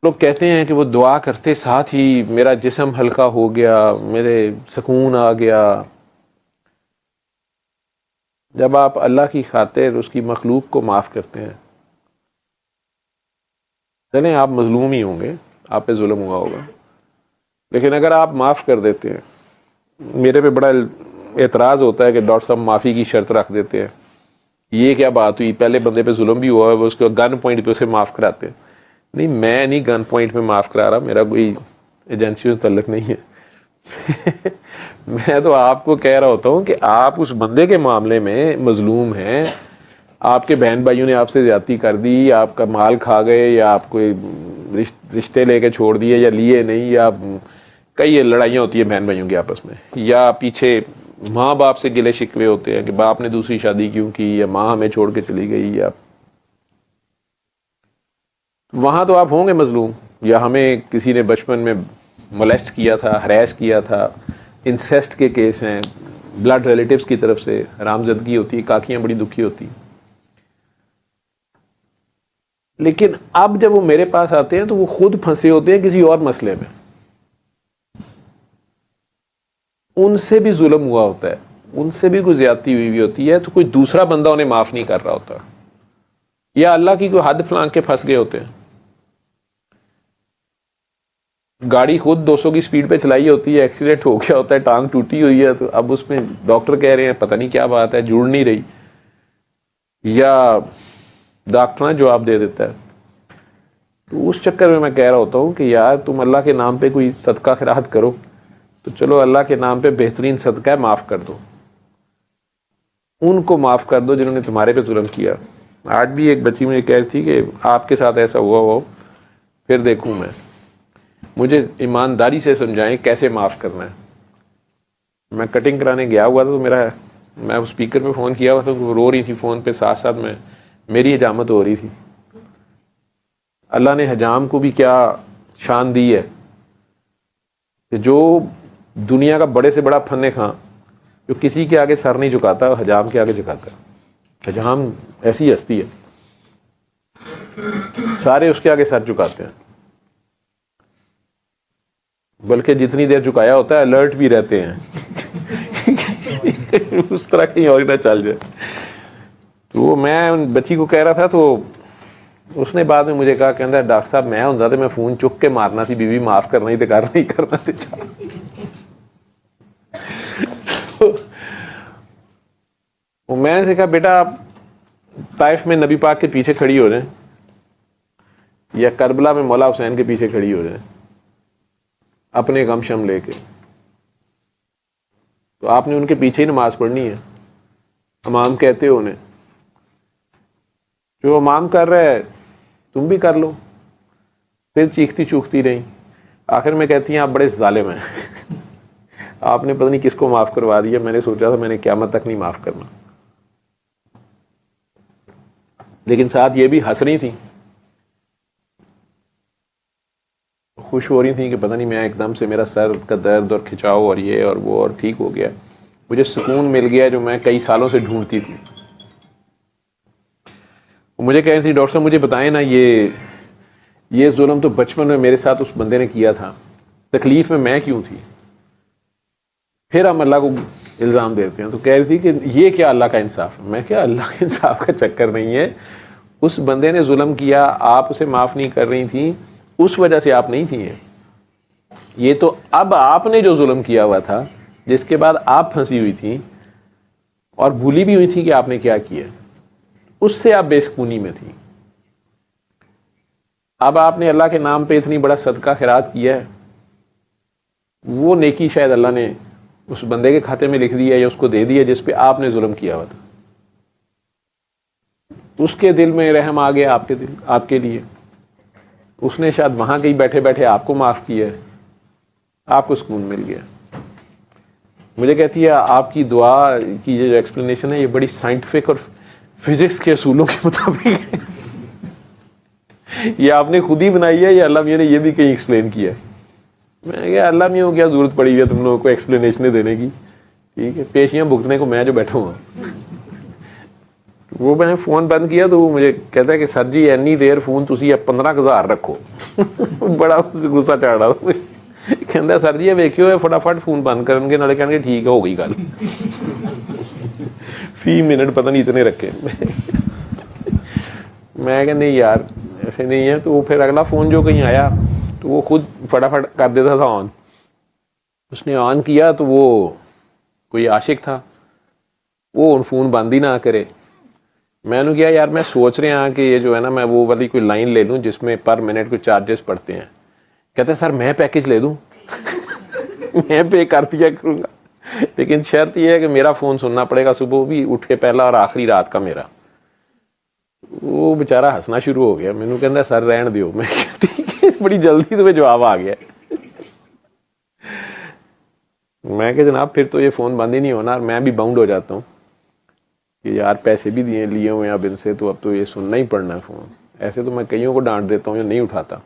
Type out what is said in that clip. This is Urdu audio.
لوگ کہتے ہیں کہ وہ دعا کرتے ساتھ ہی میرا جسم ہلکا ہو گیا، میرے سکون آ گیا۔ جب آپ اللہ کی خاطر اس کی مخلوق کو معاف کرتے ہیں، چلیں آپ مظلوم ہی ہوں گے، آپ پہ ظلم ہوا ہوگا، لیکن اگر آپ معاف کر دیتے ہیں، میرے پہ بڑا اعتراض ہوتا ہے کہ ڈاکٹر صاحب معافی کی شرط رکھ دیتے ہیں، یہ کیا بات ہوئی؟ پہلے بندے پہ ظلم بھی ہوا ہے، وہ اس کو گن پوائنٹ پہ اسے معاف کراتے ہیں۔ نہیں، میں نہیں گن پوائنٹ پہ معاف کرا رہا، میرا کوئی ایجنسی سے تعلق نہیں ہے۔ میں تو آپ کو کہہ رہا ہوتا ہوں کہ آپ اس بندے کے معاملے میں مظلوم ہیں، آپ کے بہن بھائیوں نے آپ سے زیادتی کر دی، آپ کا مال کھا گئے، یا آپ کوئی رشتے لے کے چھوڑ دیے یا لیے نہیں، یا کئی لڑائیاں ہوتی ہیں بہن بھائیوں کے آپس میں، یا پیچھے ماں باپ سے گلے شکوے ہوتے ہیں کہ باپ نے دوسری شادی کیوں کی، یا ماں ہمیں چھوڑ کے چلی گئی، یا وہاں تو آپ ہوں گے مظلوم۔ یا ہمیں کسی نے بچپن میں مولیسٹ کیا تھا، ہریس کیا تھا، انسیسٹ کے کیس ہیں، بلڈ ریلیٹیوز کی طرف سے حرامزدگی ہوتی ہے، کاکیاں بڑی دکھی ہوتی ہیں۔ لیکن اب جب وہ میرے پاس آتے ہیں تو وہ خود پھنسے ہوتے ہیں کسی اور مسئلے میں، ان سے بھی ظلم ہوا ہوتا ہے، ان سے بھی کوئی زیادتی ہوئی ہوتی ہے، تو کوئی دوسرا بندہ انہیں معاف نہیں کر رہا ہوتا، یا اللہ کی کوئی حد پھلانگ کے پھنس گئے ہوتے ہیں۔ گاڑی خود 200 کی سپیڈ پہ چلائی ہوتی ہے، ایکسیڈنٹ ہو گیا ہوتا ہے، ٹانگ ٹوٹی ہوئی ہے، تو اب اس میں ڈاکٹر کہہ رہے ہیں پتہ نہیں کیا بات ہے، جڑ نہیں رہی، یا ڈاکٹر جواب دے دیتا ہے۔ تو اس چکر میں کہہ رہا ہوتا ہوں کہ یار تم اللہ کے نام پہ کوئی صدقہ خیرات کرو، تو چلو اللہ کے نام پہ بہترین صدقہ ہے، معاف کر دو، ان کو معاف کر دو جنہوں نے تمہارے پہ ظلم کیا۔ آج بھی ایک بچی مجھے کہہ رہی تھی کہ آپ کے ساتھ ایسا ہوا ہو، پھر دیکھوں مجھے ایمانداری سے سمجھائیں کیسے معاف کرنا ہے۔ میں کٹنگ کرانے گیا ہوا تھا، تو میں اسپیکر پہ فون کیا ہوا تھا، وہ رو رہی تھی فون پہ، ساتھ ساتھ میں میری حجامت ہو رہی تھی۔ اللہ نے حجام کو بھی کیا شان دی ہے کہ جو دنیا کا بڑے سے بڑا فن خاں جو کسی کے آگے سر نہیں جھکاتا، حجام کے آگے جھکاتا ہے۔ حجام ایسی ہستی ہے، سارے اس کے آگے سر جھکاتے ہیں، بلکہ جتنی دیر جھکایا ہوتا ہے الرٹ بھی رہتے ہیں اس طرح کہیں اور نہ چل جائے۔ تو وہ میں بچی کو کہہ رہا تھا، تو اس نے بعد میں مجھے کہا کہ ڈاکٹر صاحب میں ہوں تو میں فون چک کے مارنا تھی، بیوی معاف کرنا ہی تو کر نہیں کرنا تھا۔ میں نے کہا بیٹا آپ طائف میں نبی پاک کے پیچھے کھڑی ہو جائیں، یا کربلا میں مولا حسین کے پیچھے کھڑی ہو جائیں اپنے غم شم لے کے، تو آپ نے ان کے پیچھے ہی نماز پڑھنی ہے۔ امام کہتے ہو انہیں، جو امام کر رہا ہے تم بھی کر لو۔ پھر چیختی چوختی رہی، آخر میں کہتی ہیں آپ بڑے ظالم ہیں، آپ نے پتہ نہیں کس کو معاف کروا دیا، میں نے سوچا تھا میں نے قیامت تک نہیں معاف کرنا۔ لیکن ساتھ یہ بھی ہنس رہی تھی، خوش ہو رہی تھیں کہ پتہ نہیں میں ایک دم سے میرا سر کا درد اور کھچاؤ اور یہ اور وہ اور ٹھیک ہو گیا، مجھے سکون مل گیا جو میں کئی سالوں سے ڈھونڈتی تھی۔ مجھے کہہ رہی تھی ڈاکٹر صاحب مجھے بتائیں نا، یہ ظلم تو بچپن میں میرے ساتھ اس بندے نے کیا تھا، تکلیف میں کیوں تھی؟ پھر ہم اللہ کو الزام دیتے ہیں۔ تو کہہ رہی تھی کہ یہ کیا اللہ کا انصاف ہے؟ میں کیا اللہ کے انصاف کا چکر نہیں ہے، اس بندے نے ظلم کیا، آپ اسے معاف نہیں کر رہی تھیں، اس وجہ سے آپ نہیں تھیں۔ یہ تو اب آپ نے جو ظلم کیا ہوا تھا، جس کے بعد آپ پھنسی ہوئی تھیں اور بھولی بھی ہوئی تھی کہ آپ نے کیا کیا، اس سے آپ بے سکونی میں تھی۔ اب آپ نے اللہ کے نام پہ اتنی بڑا صدقہ خیرات کیا ہے، وہ نیکی شاید اللہ نے اس بندے کے کھاتے میں لکھ دیا یا اس کو دے دیا جس پہ آپ نے ظلم کیا ہوا تھا۔ اس کے دل میں رحم آ گیا آپ کے لیے، اس نے شاید وہاں کہیں بیٹھے بیٹھے آپ کو معاف کیا ہے، آپ کو سکون مل گیا۔ مجھے کہتی ہے آپ کی دعا کی جو ایکسپلینیشن ہے یہ بڑی سائنٹیفک اور فزکس کے اصولوں کے مطابق ہے، یہ آپ نے خود ہی بنائی ہے یا اللہ میاں نے یہ بھی کہیں ایکسپلین کیا ہے؟ میں نے کہا اللہ میاں کو کیا ضرورت پڑی ہے تم لوگوں کو ایکسپلینیشنیں دینے کی، ٹھیک ہے، پیشیاں بھگتنے کو میں جو بیٹھا ہوں۔ وہ میں نے فون بند کیا تو وہ مجھے کہتا ہے کہ سر جی اینی دیر فون تسی 15,000 رکھو. بڑا غصہ چڑھ رہا تھا. کہتا سر جی یہ ویکھیو فٹافٹ فون بند کرن گے نالے کہن گے ٹھیک ہے ہو گئی گل. فی منٹ پتہ نہیں اتنے رکھے. میں کہ نہیں یار ایسے نہیں ہے. تو پھر اگلا فون جو کہیں آیا تو وہ خود فٹافٹ کر دیتا تھا آن. اس نے آن کیا تو وہ کوئی عاشق تھا, وہ فون بند ہی نہ کرے. میں نے کیا یار میں سوچ رہے ہیں کہ یہ جو ہے نا میں وہ والی کوئی لائن لے لوں جس میں پر منٹ کوئی چارجز پڑتے ہیں. کہتے ہیں سر میں پیکج لے دوں. میں پے کر دیا کروں گا لیکن شرط یہ ہے کہ میرا فون سننا پڑے گا صبح بھی اٹھ کے پہلا اور آخری رات کا میرا. وہ بیچارہ ہنسنا شروع ہو گیا. مینوں کہندا سر رہن دیو. میں ٹھیک ہے بڑی جلدی تمہیں جواب آ گیا. میں کہ جناب پھر تو یہ فون بند ہی نہیں ہونا. اور میں بھی باؤنڈ ہو جاتا ہوں کہ یار پیسے بھی لیے ہوئے ہیں اب ان سے, تو اب تو یہ سننا ہی پڑنا ہے فون. ایسے تو میں کئیوں کو ڈانٹ دیتا ہوں یا نہیں اٹھاتا.